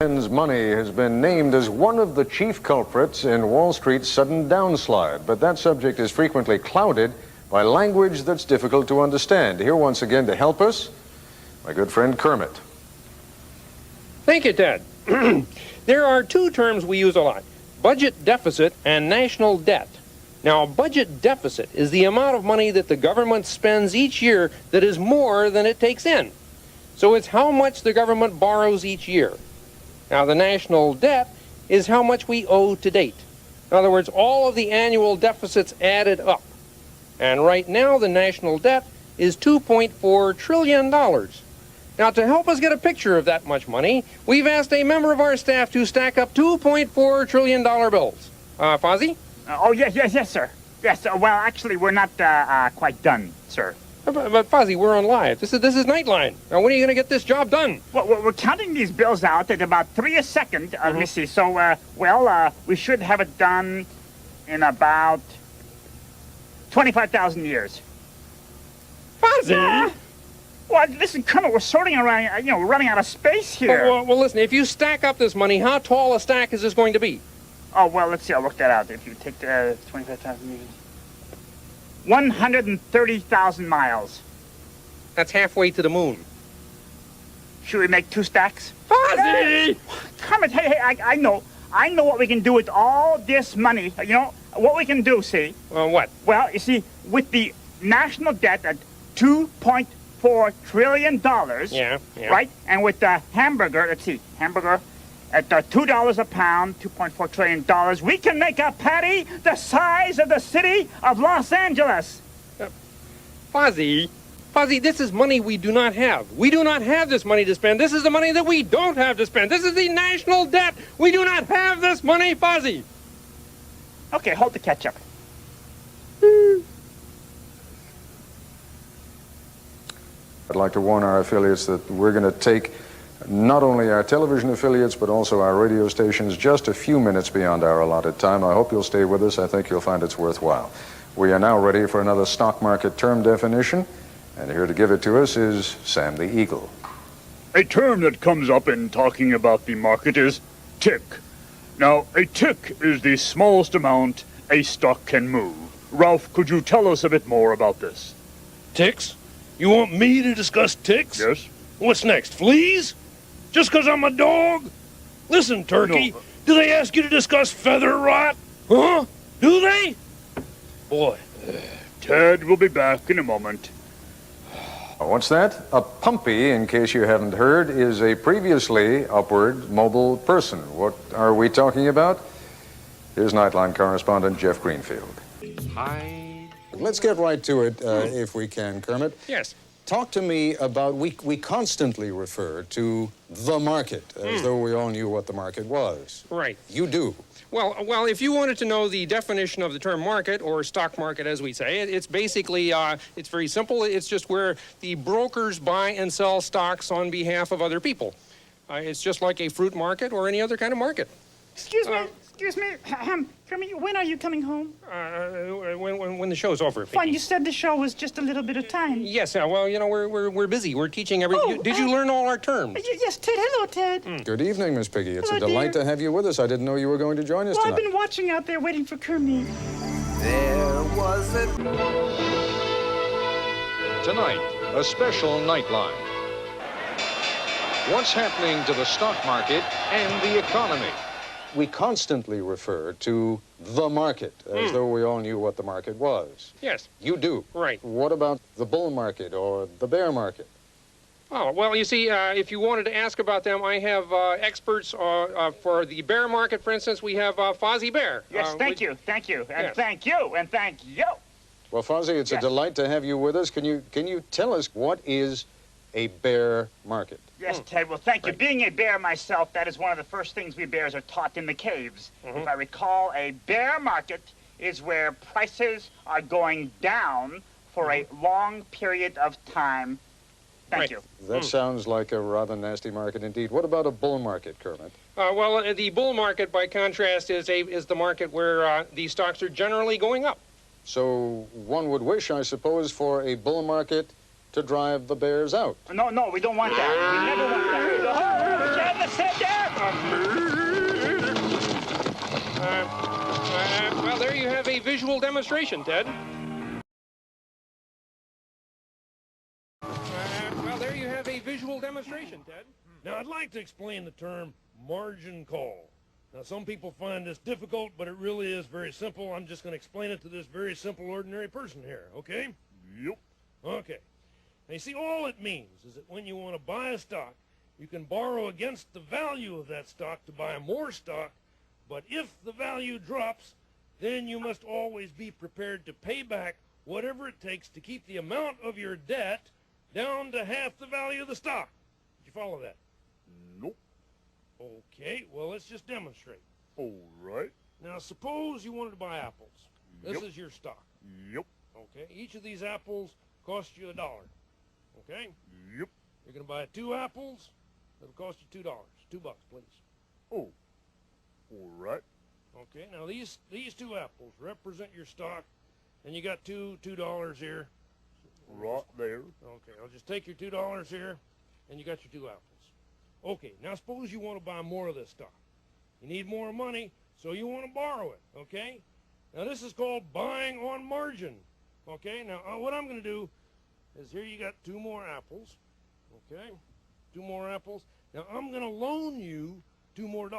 Men's money has been named as one of the chief culprits in Wall Street's sudden downslide, but that subject is frequently clouded by language that's difficult to understand. Here once again to help us, my good friend Kermit. Thank you, Ted. There are two terms we use a lot: budget deficit and national debt. Now, budget deficit is the amount of money that the government spends each year that is more than it takes in. So it's how much the government borrows each year. Now, the national debt is how much we owe to date. In other words, all of the annual deficits added up. And right now, the national debt is $2.4 trillion. Now, to help us get a picture of that much money, we've asked a member of our staff to stack up $2.4 trillion bills. Fozzie? Oh, yes, sir. Yes, well, actually, we're not quite done, sir. But Fozzie, we're on live. This is Nightline. Now, when are you going to get this job done? Well, we're counting these bills out at about 3 a second. Let me see. So, we should have it done in about 25,000 years. Fozzie? Well, listen, Colonel, we're sorting around, we're running out of space here. Well, listen, if you stack up this money, how tall a stack is this going to be? Oh, well, let's see. I'll work that out. If you take 25,000 years. 130,000 miles. That's halfway to the moon. Should we make 2 stacks? Fozzie! Kermit, hey, I know what we can do with all this money. You know, what we can do, see? What? Well, you see, with the national debt at $2.4 trillion. Yeah. Right? And with the hamburger, let's see, at $2 a pound, $2.4 trillion, we can make a patty the size of the city of Los Angeles. Fozzie, this is money we do not have. We do not have this money to spend. This is the money that we don't have to spend. This is the national debt. We do not have this money, Fozzie. Okay, hold the ketchup. I'd like to warn our affiliates that we're going to take not only our television affiliates, but also our radio stations just a few minutes beyond our allotted time. I hope you'll stay with us. I think you'll find it's worthwhile. We are now ready for another stock market term definition, and here to give it to us is Sam the Eagle. A term that comes up in talking about the market is tick. Now, a tick is the smallest amount a stock can move. Rowlf, could you tell us a bit more about this? Ticks? You want me to discuss ticks? Yes. What's next, fleas? Just 'cause I'm a dog? Listen, Turkey, do they ask you to discuss feather rot? Huh? Do they? Boy. Ted will be back in a moment. What's that? A pumpy, in case you haven't heard, is a previously upward mobile person. What are we talking about? Here's Nightline correspondent Jeff Greenfield. Hi. Let's get right to it, if we can, Kermit. Yes. Talk to me about, we constantly refer to the market, as though we all knew what the market was. Right. You do. Well, if you wanted to know the definition of the term market, or stock market as we say, it's basically, it's very simple. It's just where the brokers buy and sell stocks on behalf of other people. It's just like a fruit market or any other kind of market. Excuse me, Kermit, when are you coming home? When the show's over. Fine, you said the show was just a little bit of time. Yes, well, we're busy. We're teaching everything. Oh, Did you learn all our terms? Yes, Ted. Hello, Ted. Good evening, Miss Piggy. It's Hello, a delight dear. to have you with us. I didn't know you were going to join us Well, tonight. I've been watching out there waiting for Kermit. There was a... Tonight, a special Nightline. What's happening to the stock market and the economy? We constantly refer to the market, as though we all knew what the market was. Yes. You do. Right. What about the bull market or the bear market? Oh, well, you see, if you wanted to ask about them, I have experts for the bear market, for instance. We have Fozzie Bear. Yes, thank you, and Yes. thank you, and thank you. Well, Fozzie, it's Yes. a delight to have you with us. Can you tell us what is a bear market? Yes, Ted, well, thank you. Being a bear myself, that is one of the first things we bears are taught in the caves. If I recall, a bear market is where prices are going down for a long period of time. Thank you. That sounds like a rather nasty market indeed. What about a bull market, Kermit? Well, the bull market, by contrast, is the market where the stocks are generally going up. So one would wish, I suppose, for a bull market to drive the bears out. No, we don't want that. We never want that. Oh, Ted, there! Well, there you have a visual demonstration, Ted. Well, there you have a visual demonstration, Ted. Now, I'd like to explain the term margin call. Now, some people find this difficult, but it really is very simple. I'm just going to explain it to this very simple, ordinary person here, okay? Yep. Okay. Now, you see, all it means is that when you want to buy a stock, you can borrow against the value of that stock to buy more stock, but if the value drops, then you must always be prepared to pay back whatever it takes to keep the amount of your debt down to half the value of the stock. Did you follow that? Nope. Okay, well, let's just demonstrate. All right. Now, suppose you wanted to buy apples. This Yep. is your stock. Yep. Okay, each of these apples cost you $1. Okay? Yep. You're going to buy 2 apples. It'll cost you $2. $2, please. Oh. All right. Okay, now these 2 apples represent your stock, and you got $2 here. Right there. Okay, I'll just take your $2 here, and you got your 2 apples. Okay, now suppose you want to buy more of this stock. You need more money, so you want to borrow it, okay? Now this is called buying on margin, okay? Now what I'm going to do is here you got 2 more apples, okay? 2 more apples. Now I'm going to loan you $2 more,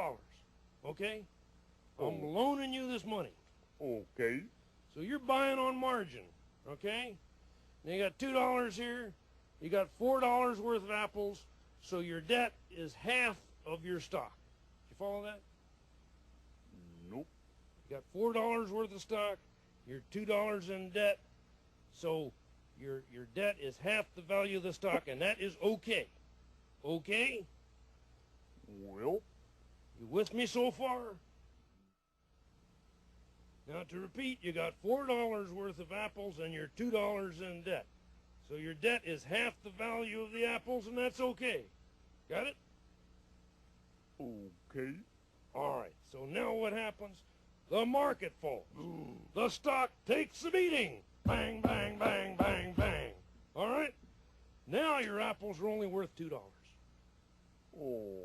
okay? I'm loaning you this money. Okay. So you're buying on margin, okay? Now you got $2 here, you got $4 worth of apples, so your debt is half of your stock. Did you follow that? Nope. You got $4 worth of stock, you're $2 in debt, so your debt is half the value of the stock, and that is okay. Okay? Well. You with me so far? Now to repeat, you got $4 worth of apples and you're $2 in debt. So your debt is half the value of the apples, and that's okay. Got it? Okay. All right, so now what happens? The market falls. The stock takes a beating. Bang, bang, bang, bang, bang. All right? Now your apples are only worth $2. Oh.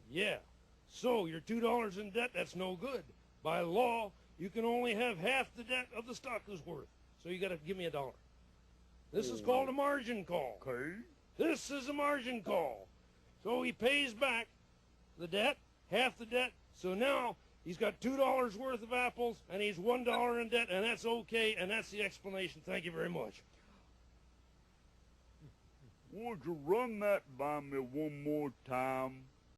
Yeah. So you're $2 in debt, that's no good. By law, you can only have half the debt of the stock is worth. So you got to give me $1. This is called a margin call. Okay. This is a margin call. So he pays back the debt, half the debt. So now he's got $2 worth of apples and he's $1 in debt, and that's okay, and that's the explanation. Thank you very much. Would you run that by me one more time?